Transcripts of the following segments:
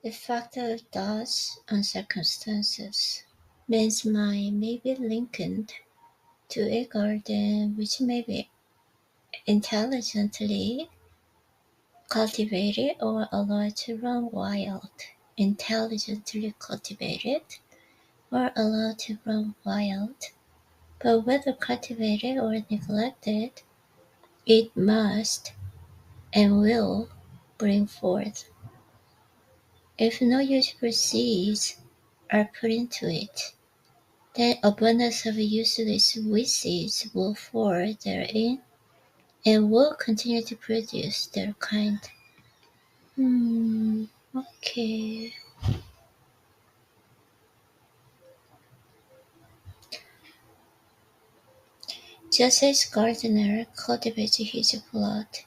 The fact of thoughts and circumstances means mind may be likened to a garden which may be intelligently cultivated or allowed to run wild. Intelligently cultivated or allowed to run wild, but whether cultivated or neglected, it must and will bring forth. If no useful seeds are put into it, then abundance of useless weed seeds will fall therein and will continue to produce their kind. Okay. Just as gardener cultivates his plot,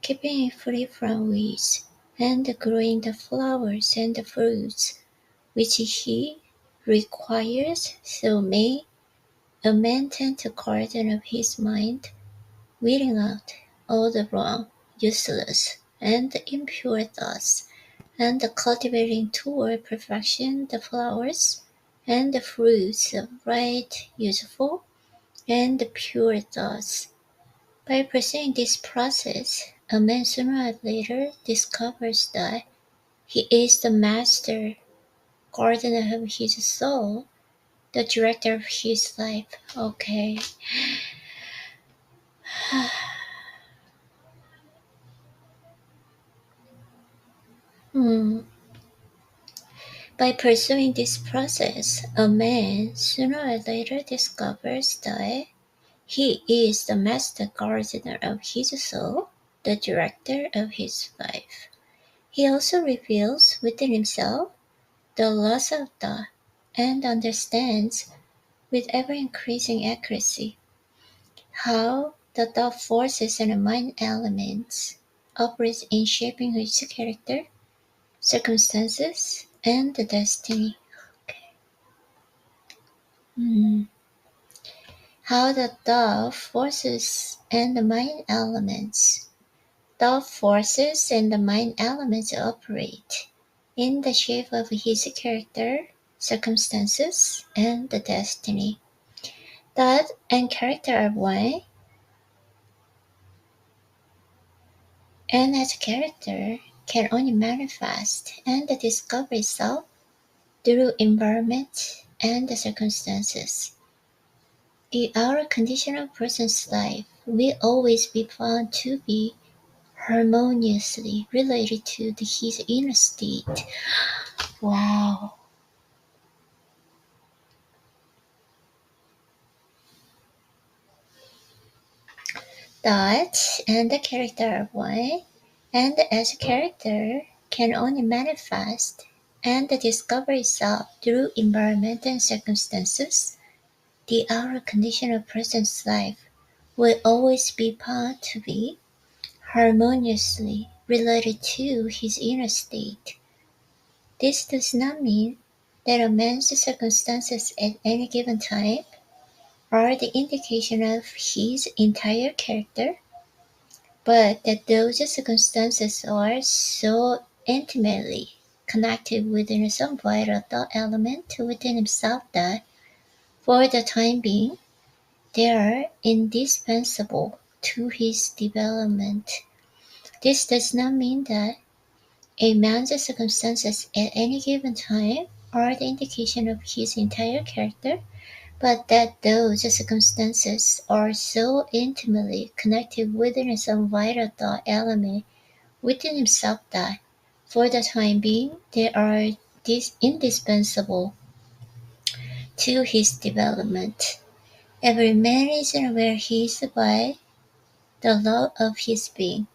keeping it free from weeds, and growing the flowers and the fruits which he requires, so may a man tend to garden of his mind, weeding out all the wrong, useless, and impure thoughts, and cultivating toward perfection the flowers and the fruits of right, useful, and pure thoughts. By pursuing this process, a man sooner or later discovers that he is the master gardener of his soul, the director of his life. Okay. Hmm. By pursuing this process, a man sooner or later discovers that he is the master gardener of his soul, the director of his life. He also reveals within himself the laws of thought and understands with ever increasing accuracy how the thought forces and mind elements operate in shaping his character, circumstances, and the destiny. Okay. How the thought forces and the mind elements. Thought forces and the mind elements operate in the shape of his character, circumstances, and the destiny. Thought and character are one, and as character can only manifest and discover itself through environment and the circumstances. In our conditional person's life will always be found to be harmoniously related to his inner state. Wow. Thought and the character are one, and as a character can only manifest and discover itself through environment and circumstances, the outer condition of person's life will always be found to be harmoniously related to his inner state. This does not mean that a man's circumstances at any given time are the indication of his entire character, but that those circumstances are so intimately connected within some vital thought element within himself that, for the time being, they are indispensable to his development. This does not mean that a man's circumstances at any given time are the indication of his entire character, but that those circumstances are so intimately connected within some vital thought element within himself that, for the time being, they are indispensable to his development. Every man is aware he is by the law of his being.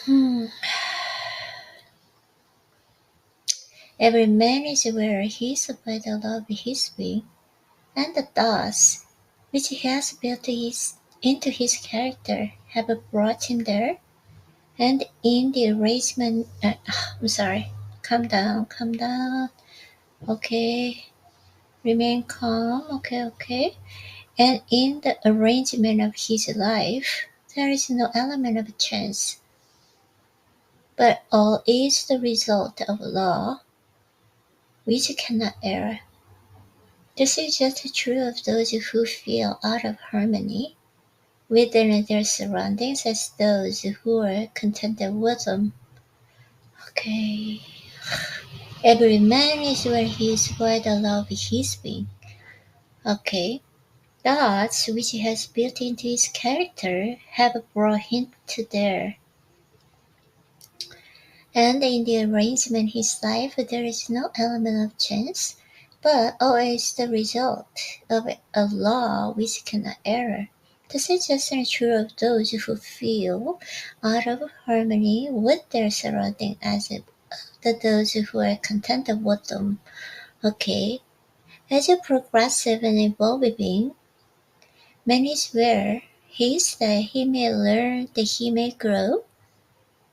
Hmm. Every man is aware he is by the law of his being, and the thoughts which he has built into his character have brought him there, and in the arrangement, I'm sorry, calm down, okay, remain calm, okay, and in the arrangement of his life, there is no element of chance. but all is the result of law which cannot err. This is just true of those who feel out of harmony within their surroundings as those who are contented with them. Okay. Every man is where he is by the law of his being. Okay. Thoughts which he has built into his character have brought him to there. And in the arrangement of his life there is no element of chance, but always the result of a law which cannot err. This is just as true of those who feel out of harmony with their surroundings as those who are contented with them. Okay, as a progressive and evolving being, man is where he is that he may learn, that he may grow,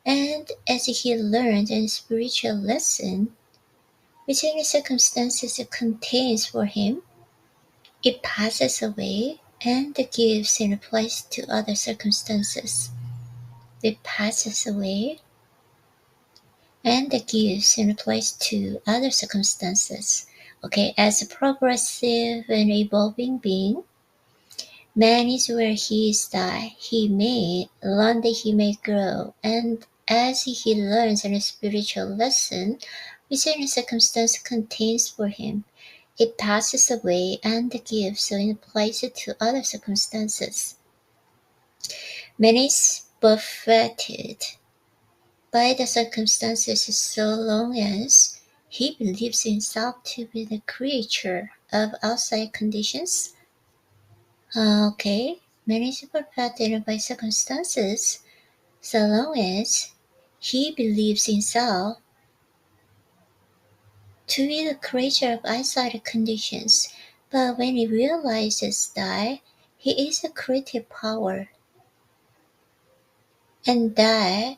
and as he learns a spiritual lesson, which any circumstances it contains for him, it passes away and gives in place to other circumstances. It passes away and gives in place to other circumstances. Okay, as a progressive and evolving being, man is where he is that he may learn, that he may grow, and as he learns a spiritual lesson which any circumstance contains for him, it passes away and gives in place to other circumstances. Man is buffeted by the circumstances so long as he believes himself to be the creature of outside conditions. Okay, man is buffeted by circumstances so long as he believes himself to be the creature of outside conditions, but when he realizes that he is a creative power and that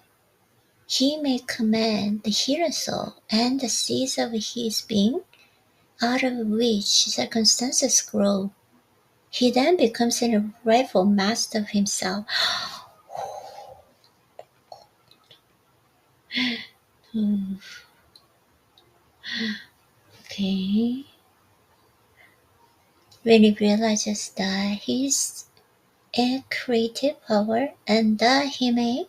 he may command the hidden soul and the seeds of his being, out of which circumstances grow, he then becomes a rightful master of himself. Okay. When he realizes that he is a creative power and that he may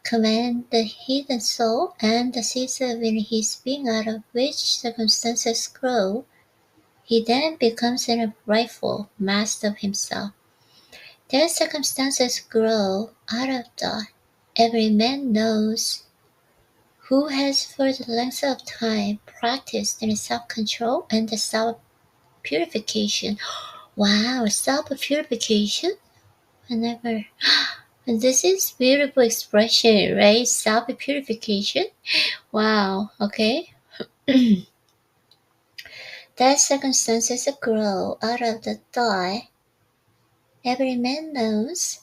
command the hidden soul and the seeds of his being, out of which circumstances grow, he then becomes a rightful master of himself. Their circumstances grow out of that. Every man knows who has for the length of time practiced in self-control and the self-purification. Wow, self-purification? I never. And this is beautiful expression, right? Self-purification. Wow, okay. That circumstances grow out of the thought. Every man knows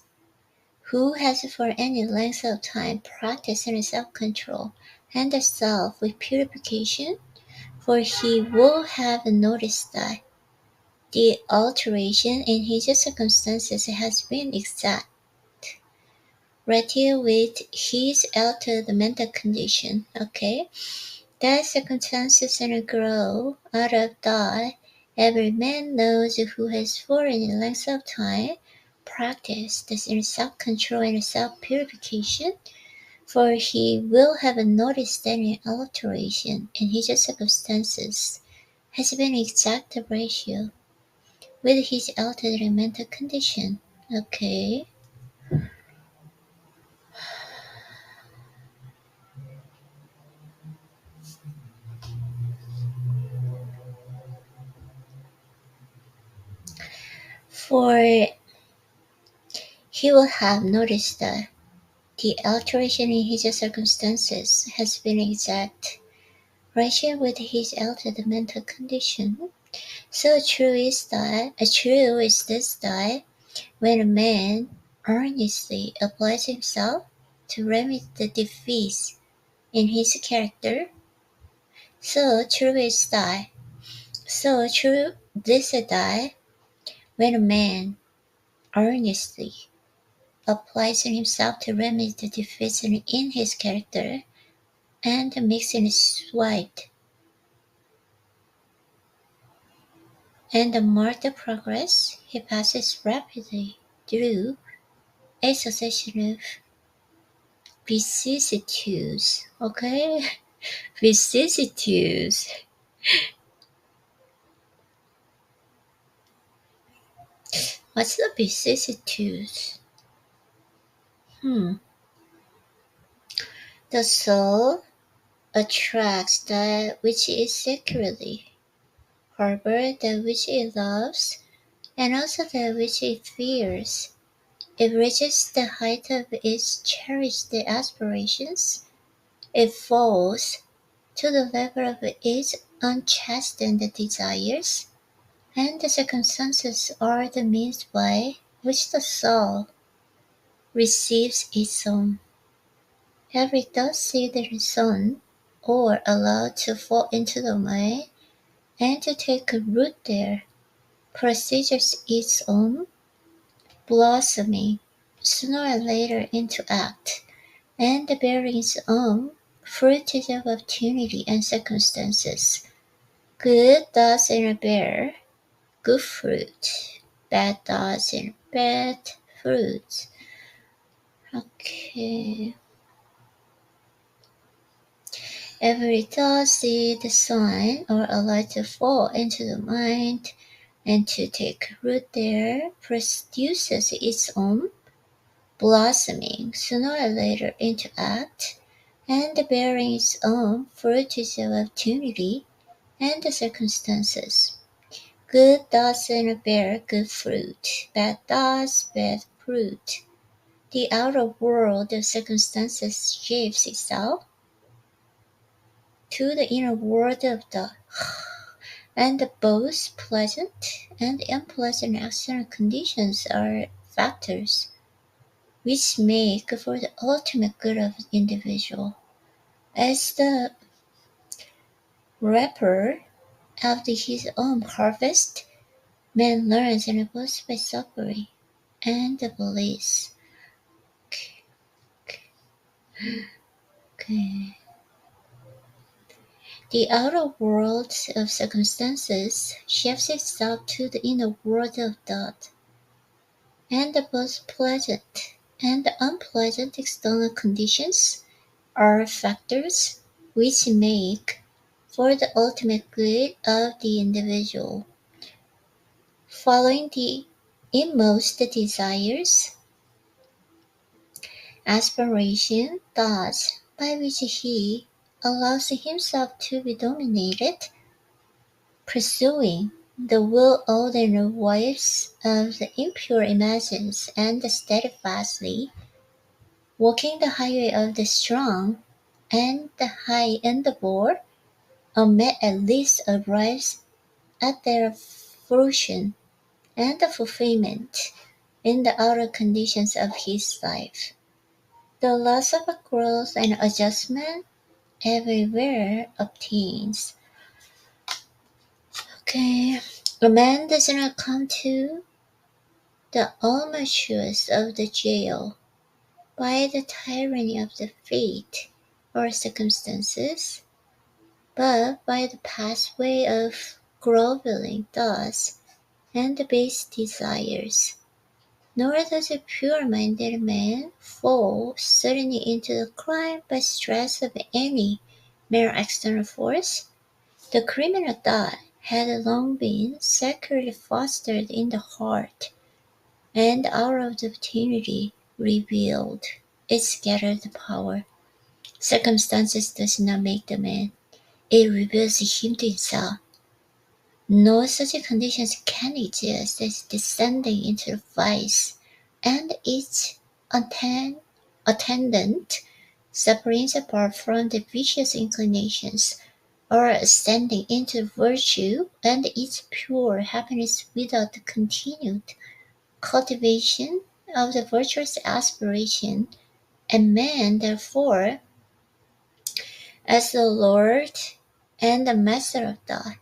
who has for any length of time practiced in self-control and the self with purification, for he will have noticed that the alteration in his circumstances has been exact, right here with his altered mental condition. Okay, that circumstances and grow out of that. Every man knows who has for any length of time practiced in self-control and self-purification, for he will have noticed any alteration in his circumstances has been exact ratio with his altered mental condition. Okay. For he will have noticed that the alteration in his circumstances has been exact ratio with his altered mental condition. So true is this that when a man earnestly applies himself to remedy the defects in his character, so true is that, so true this that when a man earnestly applies himself to remedy the defects in his character, and mixing is sweat. And the mark the progress, he passes rapidly through a succession of vicissitudes. Okay? Vicissitudes. What's the vicissitudes? Hmm. The soul attracts that which it secretly harbors, that which it loves, and also that which it fears. It reaches the height of its cherished aspirations. It falls to the level of its unchastened desires, and the circumstances are the means by which the soul receives its own. Every thought seed sown or allowed to fall into the mind and to take root there procedures its own blossoming, sooner or later into act, and bearing its own fruitage of opportunity and circumstances. Good doesn't bear good fruit, bad doesn't bad fruit. Okay. Every thought, seed, sign, or allowed to fall into the mind and to take root there produces its own blossoming, sooner or later into act, and bearing its own fruitage of opportunity and the circumstances. Good doesn't bear good fruit, bad does bad fruit. The outer world of circumstances shapes itself to the inner world of the and both pleasant and unpleasant external conditions are factors which make for the ultimate good of the individual. As the reaper of his own harvest, man learns and evolves by suffering and bliss. Okay. The outer world of circumstances shapes itself to the inner world of thought, and both pleasant and unpleasant external conditions are factors which make for the ultimate good of the individual. Following the inmost desires, aspiration, thoughts by which he allows himself to be dominated, pursuing the will order wives of the impure images and steadfastly walking the highway of the strong and the high endeavor, Ahmed at least arrives at their fruition and the fulfillment in the outer conditions of his life. The loss of a growth and adjustment everywhere obtains. Okay, a man does not come to the almshoes of the jail by the tyranny of the fate or circumstances, but by the pathway of groveling thoughts and the base desires. Nor does a pure-minded man fall suddenly into the crime by stress of any mere external force. The criminal thought had long been secretly fostered in the heart, and out of the opportunity revealed its scattered power. Circumstances does not make the man, it reveals him to himself. No such conditions can exist as descending into vice, and its attendant sufferings apart from the vicious inclinations, or ascending into virtue and its pure happiness without the continued cultivation of the virtuous aspiration, and man, therefore, as the Lord and the Master of thought,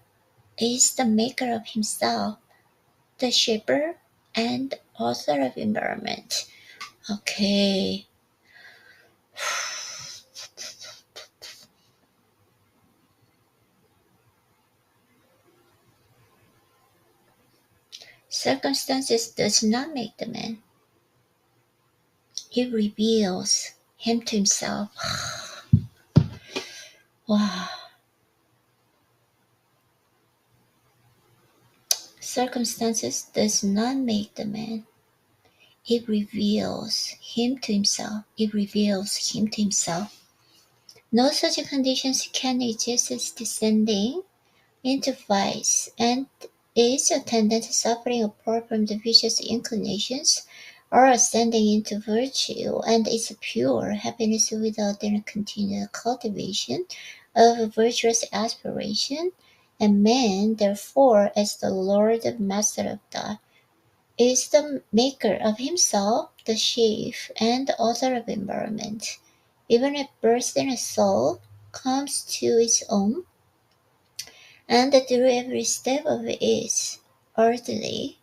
is the maker of himself, the shaper and author of environment. Okay. Circumstances does not make the man. He reveals him to himself. Wow. Circumstances does not make the man. It reveals him to himself. It reveals him to himself. No such conditions can exist as descending into vice and its attendant suffering apart from the vicious inclinations, or ascending into virtue and its pure happiness without their continued cultivation of virtuous aspiration. And man, therefore, as the Lord and Master of thought, is the maker of himself, the chief and the author of environment. Even at birth in a soul comes to its own, and through every step of its earthly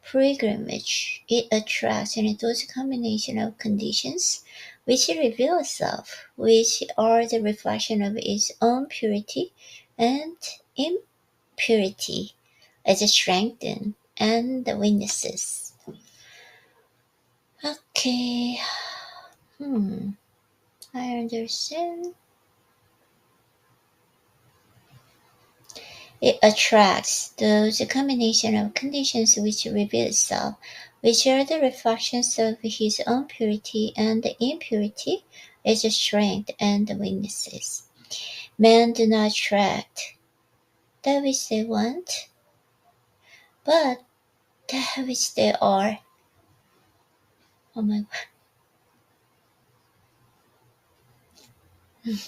pilgrimage, it attracts and those combination of conditions which reveal itself, which are the reflection of its own purity and impurity, as strengthened and the weaknesses. Okay, I understand. It attracts those combination of conditions which reveal itself, which are the reflections of his own purity and the impurity, its strength and the weaknesses. Men do not attract that which they want, but that which they are. Oh my God.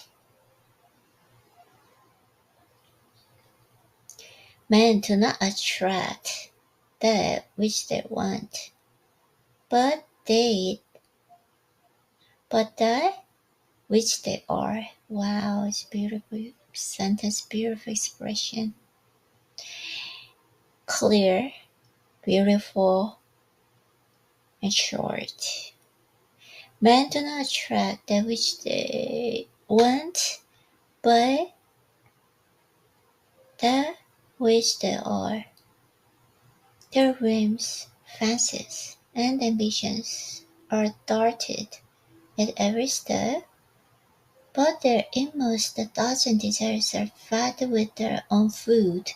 Men do not attract that which they want, but that which they are. Wow, it's beautiful sentence, beautiful expression. Clear, beautiful, and short. Men do not attract that which they want, but that which they are. Their whims, fancies, and ambitions are thwarted at every step, but their inmost thoughts and desires are fed with their own food,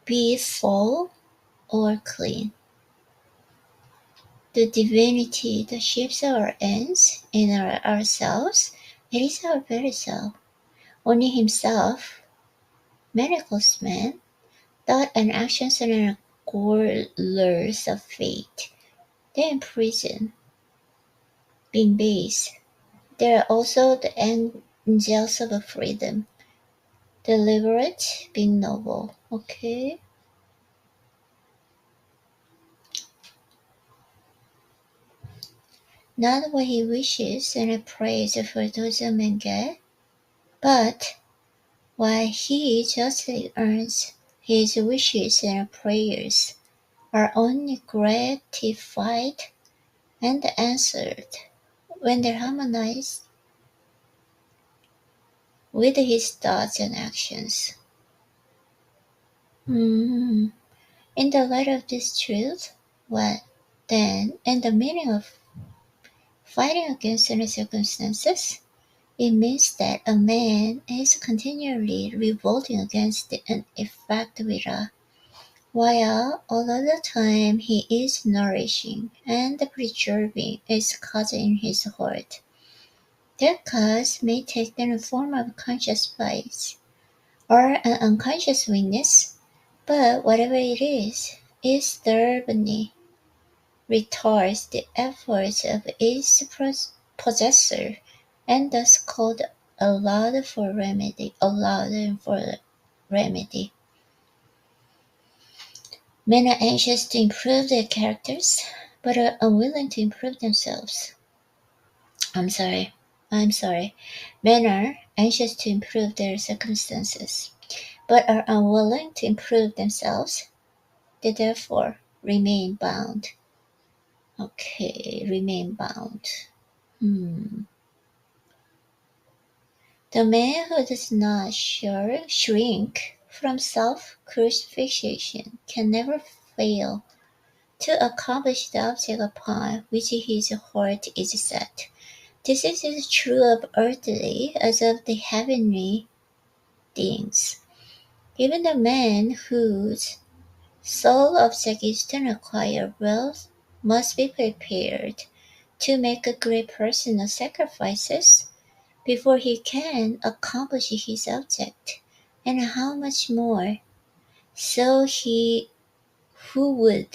be it full or clean. The divinity that shapes our ends in ourselves, it is our very self. Only himself, miracles man, thought and actions are gaolers of fate. They imprison, being base. They are also the angels of freedom, deliberate, being noble. Okay? Not what he wishes and prays for those who men get, but what he justly earns. His wishes and prayers are only gratified and answered when they harmonize with his thoughts and actions. In the light of this truth, what then, and the meaning of fighting against any circumstances? It means that a man is continually revolting against an effect without, while all of the time he is nourishing and preserving its cause in his heart. That cause may take the form of conscious vice or an unconscious weakness, but whatever it is stubbornly retards the efforts of its possessor, and thus called allowed for remedy. Allowed for remedy. Men are anxious to improve their characters, but are unwilling to improve themselves. I'm sorry. I'm sorry. Men are anxious to improve their circumstances, but are unwilling to improve themselves. They therefore remain bound. Okay, remain bound. Hmm. The man who does not shrink from self-crucifixion can never fail to accomplish the object upon which his heart is set. This is as true of earthly as of the heavenly things. Even the man whose sole object is to acquire wealth must be prepared to make great personal sacrifices before he can accomplish his object, and how much more so he who would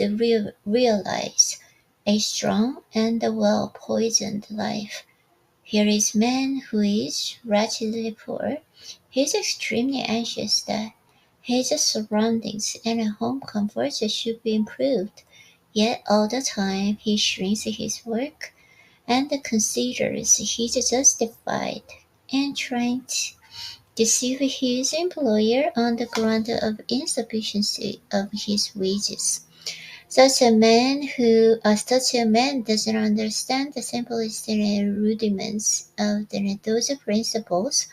realize a strong and well poisoned life. Here is man who is wretchedly poor. He is extremely anxious that his surroundings and home comforts should be improved, yet all the time he shrinks his work and considers he is justified in trying to deceive his employer on the ground of insufficiency of his wages. Such a man doesn't understand the simplest rudiments of those principles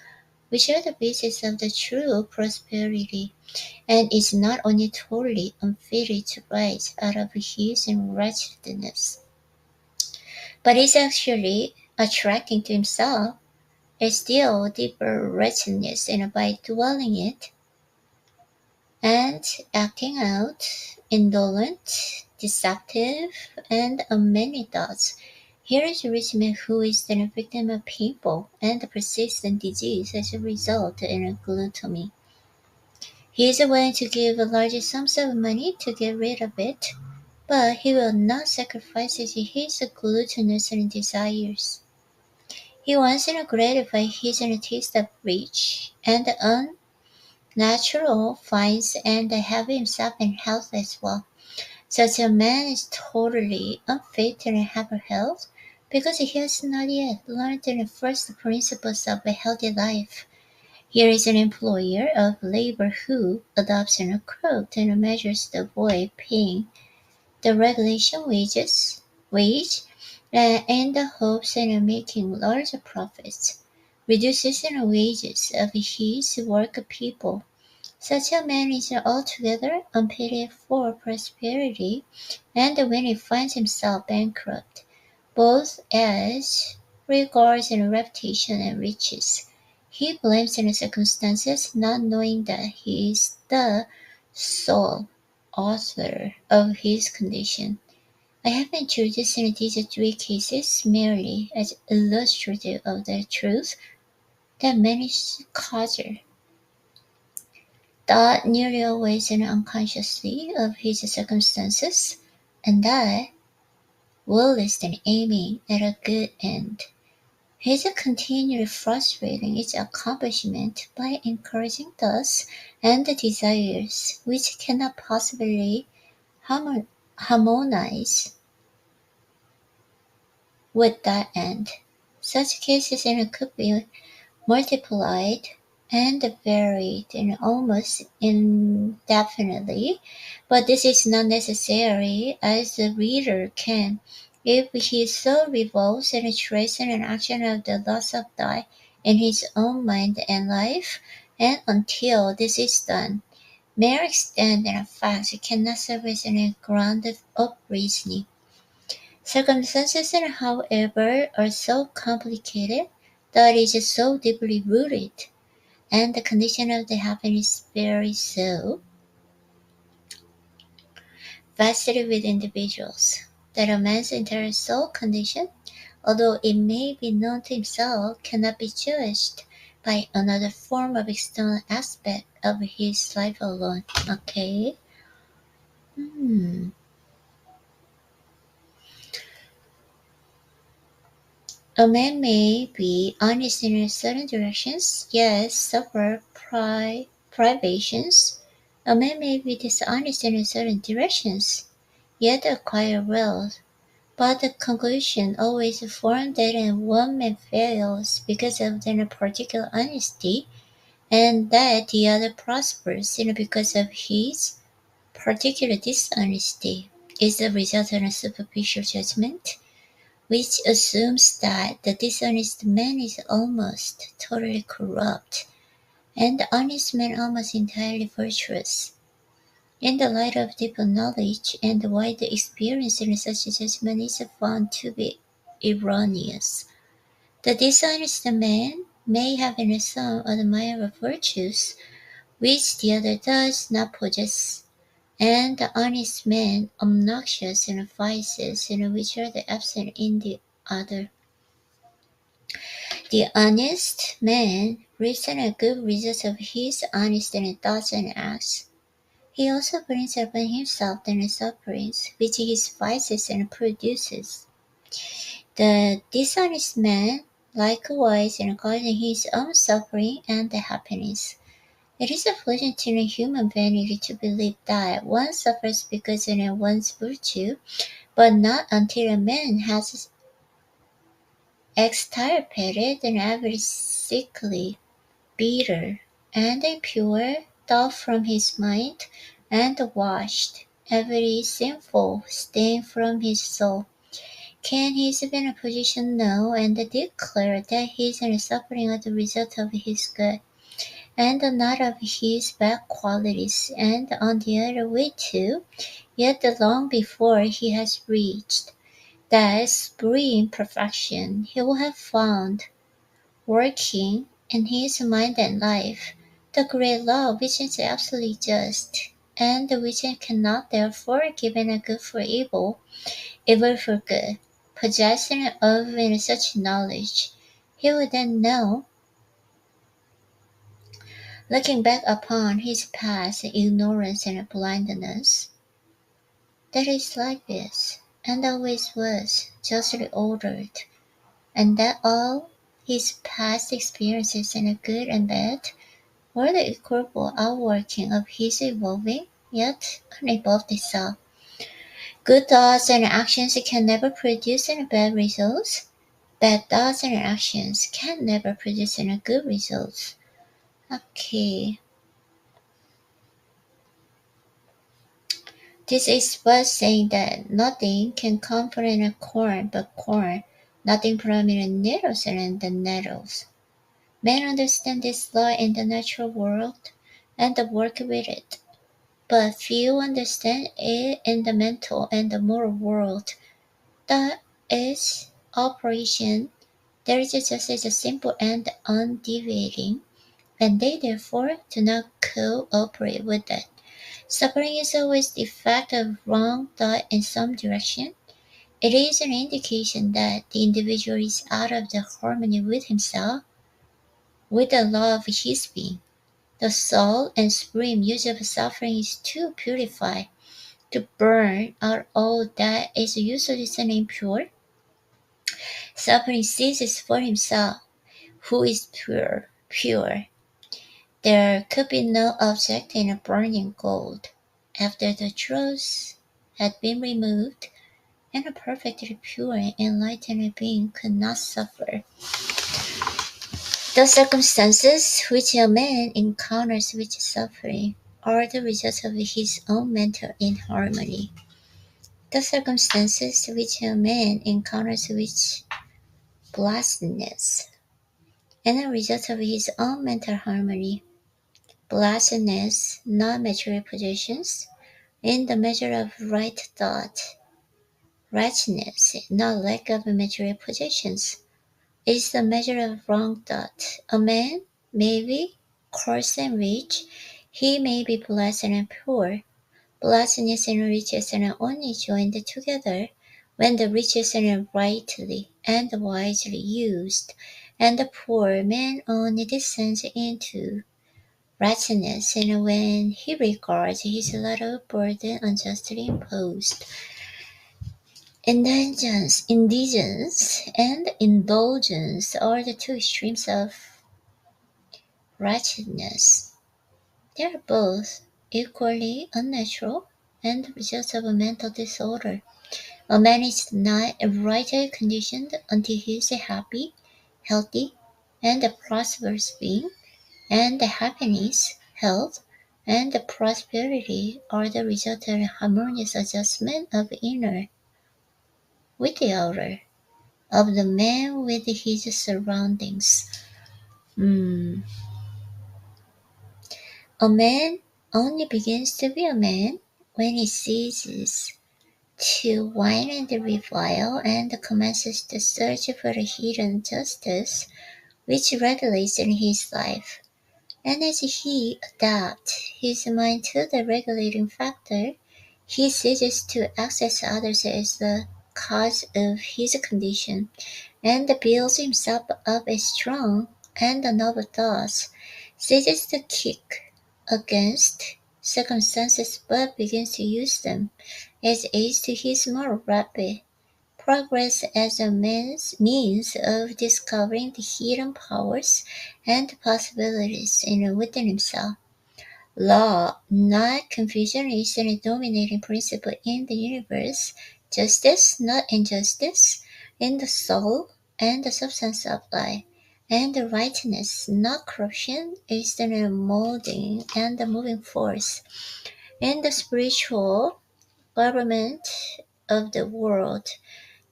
which are the basis of the true prosperity, and is not only totally unfitted to rise out of his wretchedness, but is actually attracting to himself a still deeper wretchedness, and by dwelling it and acting out indolent, deceptive, and many thoughts. Here is a rich man who is then a victim of painful and persistent disease as a result of gluttony. He is willing to give large sums of money to get rid of it, but he will not sacrifice his gluttonous desires. He wants to gratify his taste of rich and unnatural finds and have himself in health as well. Such a man is totally unfit to have health because he has not yet learned the first principles of a healthy life. Here is an employer of labor who adopts an crooked and measures to avoid paying the regulation wage in the hopes of making large profits, reduces the wages of his work people. Such a man is altogether unfitted for prosperity, and when he finds himself bankrupt, both as regards reputation and riches, he blames the circumstances, not knowing that he is the sole author of his condition. I have introduced these three cases merely as illustrative of the truth that many causes thought nearly always and unconsciously of his circumstances, and that, whilst aiming at a good end, he is continually frustrating its accomplishment by encouraging thoughts and desires which cannot possibly harmonize with that end. Such cases could be multiplied and varied and almost indefinitely, but this is not necessary, as the reader can, if he so revolves and traces an action of the loss of thought in his own mind and life, and until this is done, mere extent and facts cannot serve as a ground of reasoning. Circumstances, however, are so complicated, that it is so deeply rooted, and the condition of the happiness varies so vastly with individuals, that a man's entire soul condition, although it may be known to himself, cannot be judged by another form of external aspect of his life alone. Okay? Hmm. A man may be honest in certain directions, yet suffer privations. A man may be dishonest in certain directions, yet acquire wealth. But the conclusion always formed that one man fails because of their particular honesty, and that the other prospers because of his particular dishonesty, is the result of a superficial judgment, which assumes that the dishonest man is almost totally corrupt, and the honest man almost entirely virtuous. In the light of deeper knowledge and wider experience, such a judgment is found to be erroneous. The dishonest man may have in some admirable virtues which the other does not possess, and the honest man obnoxious and vices which are absent in the other. The honest man reaps a good result of his honest thoughts and acts. He also brings upon himself the sufferings which his vices produces. The dishonest man likewise causing his own suffering and happiness. It is a pleasure to human vanity to believe that one suffers because of one's virtue, but not until a man has extirpated every sickly, bitter, and impure thought from his mind, and washed every sinful stain from his soul. Can his position know and declare that he is suffering as a result of his good, and not of his bad qualities, and on the other way too, yet long before he has reached that supreme perfection, he will have found working in his mind and life the great law which is absolutely just, and which cannot therefore give a good for evil, evil for good. Possession of such knowledge, he would then know, looking back upon his past ignorance and blindness, that his life is, and always was, justly ordered, and that all his past experiences good and bad were the equable outworking of his evolving, yet unevolved self. Good thoughts and actions can never produce any bad results. Bad thoughts and actions can never produce any good results. Okay. This is but saying that nothing can come from a corn but corn, nothing from a nettles and the nettles. Men understand this law in the natural world and work with it, but few understand it in the mental and the moral world. That is operation. There is just as a simple and undeviating, and they therefore do not cooperate with it. Suffering is always the effect of wrong thought in some direction. It is an indication that the individual is out of the harmony with himself, with the law of his being. The sole and supreme use of suffering is to purify, to burn out all that is useless and impure. Suffering ceases for himself, who is pure, pure. There could be no object in a burning gold. After the dross had been removed, and a perfectly pure and enlightened being could not suffer. The circumstances which a man encounters with suffering are the result of his own mental inharmony. The circumstances which a man encounters with blessedness and a result of his own mental harmony. Blessedness, not material possessions, in the measure of right thought. Righteousness, not lack of material possessions, is the measure of wrong thought. A man may be coarse and rich, he may be blessed and poor. Blessedness and riches are only joined together when the riches are rightly and wisely used, and the poor man only descends into righteousness and when he regards his little burden unjustly imposed. Indigence and indulgence are the two extremes of wretchedness. They are both equally unnatural and the result of a mental disorder. A man is not rightly conditioned until he is happy, healthy, and a prosperous being, and the happiness, health, and the prosperity are the result of a harmonious adjustment of the inner with the outer, of the man with his surroundings. Hmm. A man only begins to be a man when he ceases to whine and revile and commences the search for the hidden justice which regulates in his life. And as he adapts his mind to the regulating factor, he ceases to access others as the cause of his condition, and builds himself up as strong and noble thoughts, ceases to kick against circumstances but begins to use them as aids to his more rapid progress as a means of discovering the hidden powers and possibilities within himself. Law, not confusion, is the dominating principle in the universe. Justice, not injustice, in the soul and the substance of life. And the rightness, not corruption, is the molding and the moving force. In the spiritual government of the world,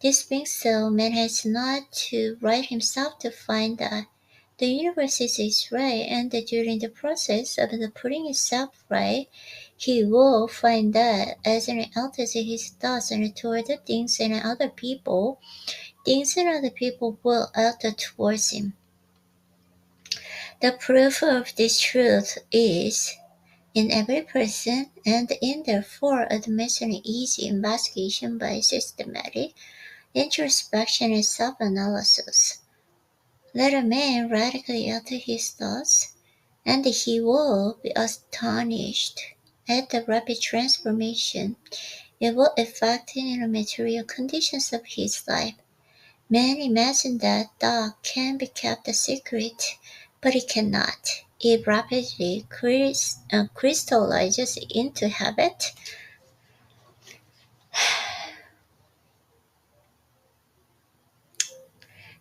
this being so, man has not to right himself to find that the universe is his right, and that during the process of the putting himself right, he will find that as it alters his thoughts and toward the things and other people will alter towards him. The proof of this truth is in every person, and in therefore admits an easy investigation by systematic introspection and self-analysis. Let a man radically alter his thoughts, and he will be astonished at the rapid transformation it will effect in the material conditions of his life. Men imagine that thought can be kept a secret, but it cannot. It rapidly crystallizes into habit,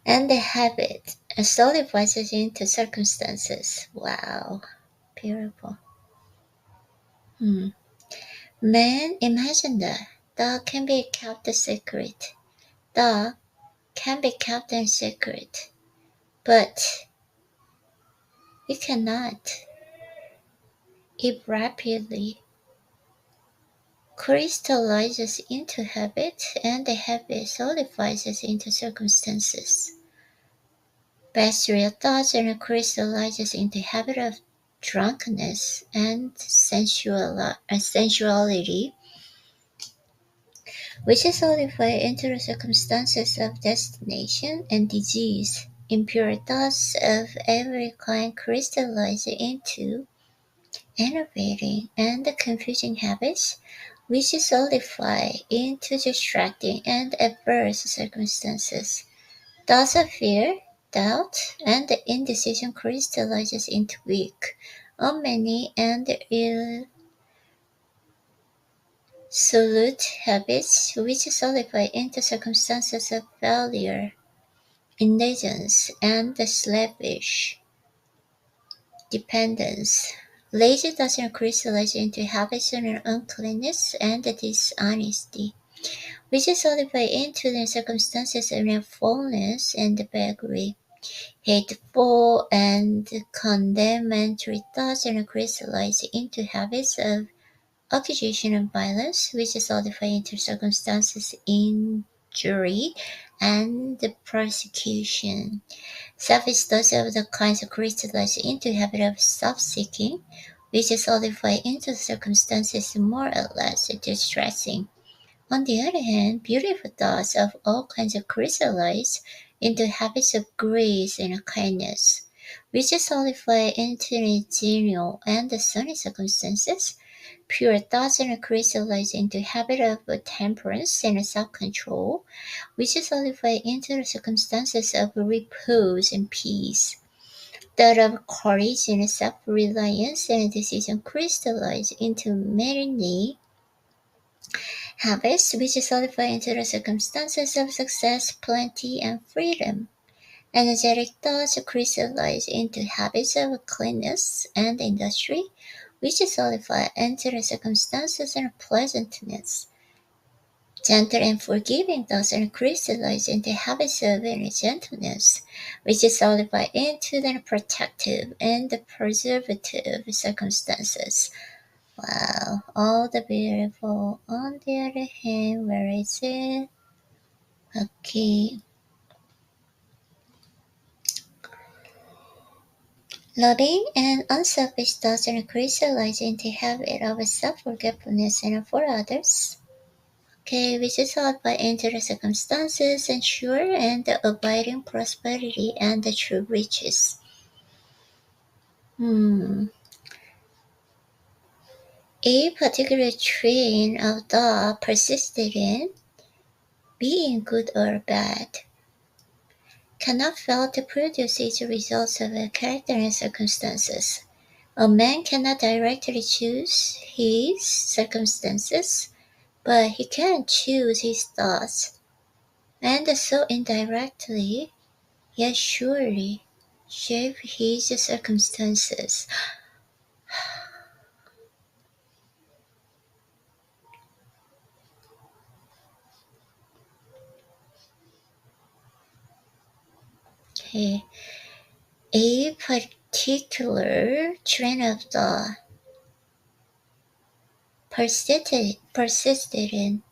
and the habit solidifies into circumstances. Wow, beautiful. Hmm. Men imagine that thou can be kept a secret. Thou can be kept in secret, but it cannot. It rapidly crystallizes into habit, and the habit solidifies into circumstances. Bestial thoughts and crystallizes into habit of drunkenness and sensuality, which is solidified into the circumstances of destination and disease. Impure thoughts of every kind crystallize into enervating and confusing habits, which is solidify into distracting and adverse circumstances. Thoughts of fear, doubt, and indecision crystallizes into weak, unmany, and irresolute habits, which solidify into circumstances of failure, indigence, and slavish dependence. Lazy doesn't crystallize into habits of uncleanness and dishonesty, which solidify into the circumstances of fullness and beggary. Hateful and condemnatory thoughts crystallize into habits of accusation and violence, which solidify into circumstances injury and persecution. Selfish thoughts of the kinds crystallize into habit of self-seeking, which solidify into circumstances more or less distressing. On the other hand, beautiful thoughts of all kinds crystallize into habits of grace and kindness, which solidify into genial and sunny circumstances. Pure thoughts crystallize into habit of temperance and self-control, which solidify into the circumstances of repose and peace. That of courage and self-reliance and decision crystallize into many habits which solidify into the circumstances of success, plenty, and freedom. Energetic thoughts crystallize into habits of cleanness and industry, which solidify into the circumstances of pleasantness. Gentle and forgiving doesn't crystallize into habits of inner gentleness, which is solidify into the protective and the preservative circumstances. Wow, all the beautiful. On the other hand, where is it? Okay. Loving and unselfish doesn't crystallize into habit of self-forgetfulness and for others. Okay, which is held by into the circumstances, ensure and the abiding prosperity and the true riches. Hmm. A particular train of thought persisted in being good or bad cannot fail to produce its results of a character and circumstances. A man cannot directly choose his circumstances, but he can choose his thoughts, and so indirectly, yet surely, shape his circumstances. Okay. A particular train of thought persisted in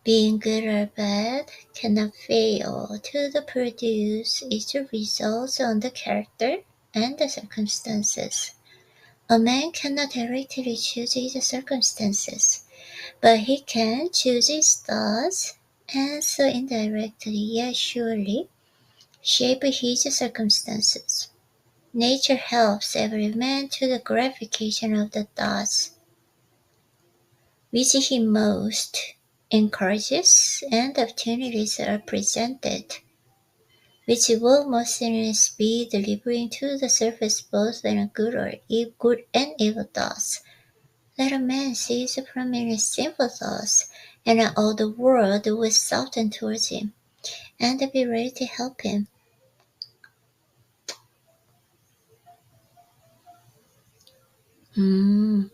being good or bad cannot fail to produce its results on the character and the circumstances. A man cannot directly choose his circumstances, but he can choose his thoughts, and so indirectly yet surely shape his circumstances. Nature helps every man to the gratification of the thoughts which he most encourages, and opportunities are presented, which will most certainly be delivering to the surface both good and evil thoughts. Let a man cease from any sinful thoughts, and all the world will soften towards him, and be ready to help him. Hmm.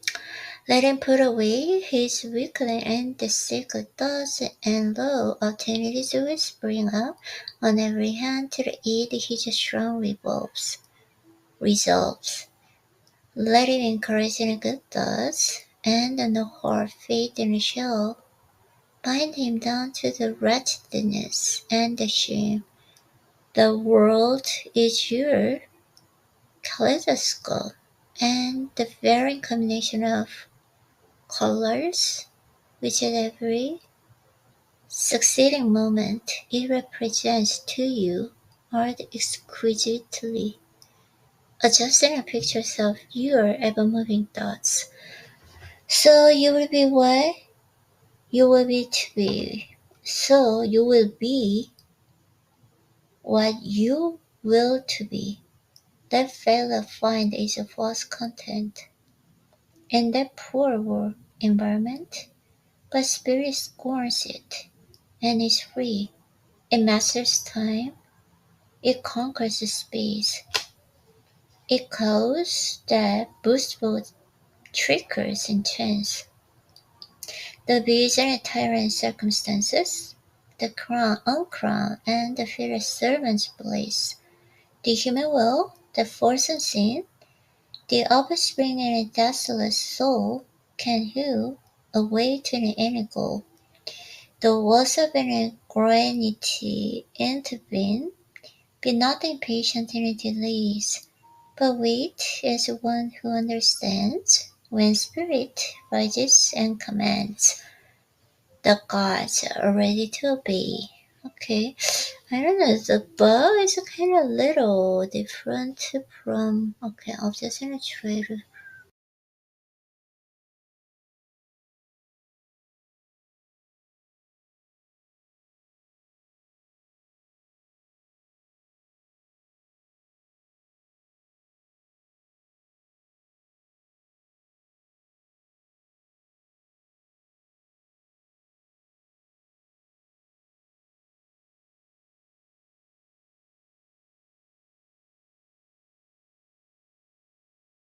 Let him put away his weakling and the sickly thoughts, and lo, opportunities will spring up on every hand to eat his strong resolves. Let him encourage in good thoughts, and no hard faith in shall bind him down to the wretchedness and the shame. The world is your kaleidoscope, and the varying combination of colors which at every succeeding moment it represents to you are exquisitely adjusting pictures of your ever-moving thoughts. So you will be what you will be to be. So you will be what you will to be. That failure find is a false content in that poor work environment, but spirit scorns it and is free. It masters time. It conquers space. It calls that boosts both triggers and chance. The vision tyrant circumstances, the crown uncrown, and the fear servant's place. The human will, the force unseen, the offspring in a desolate soul, can hew a way to an inner goal. The walls of an granity intervene, be not impatient in delays, but wait as one who understands when spirit rises and commands. The gods are ready to obey. Okay, I don't know. The bow is kind of little different from. Okay, I'll just gonna try to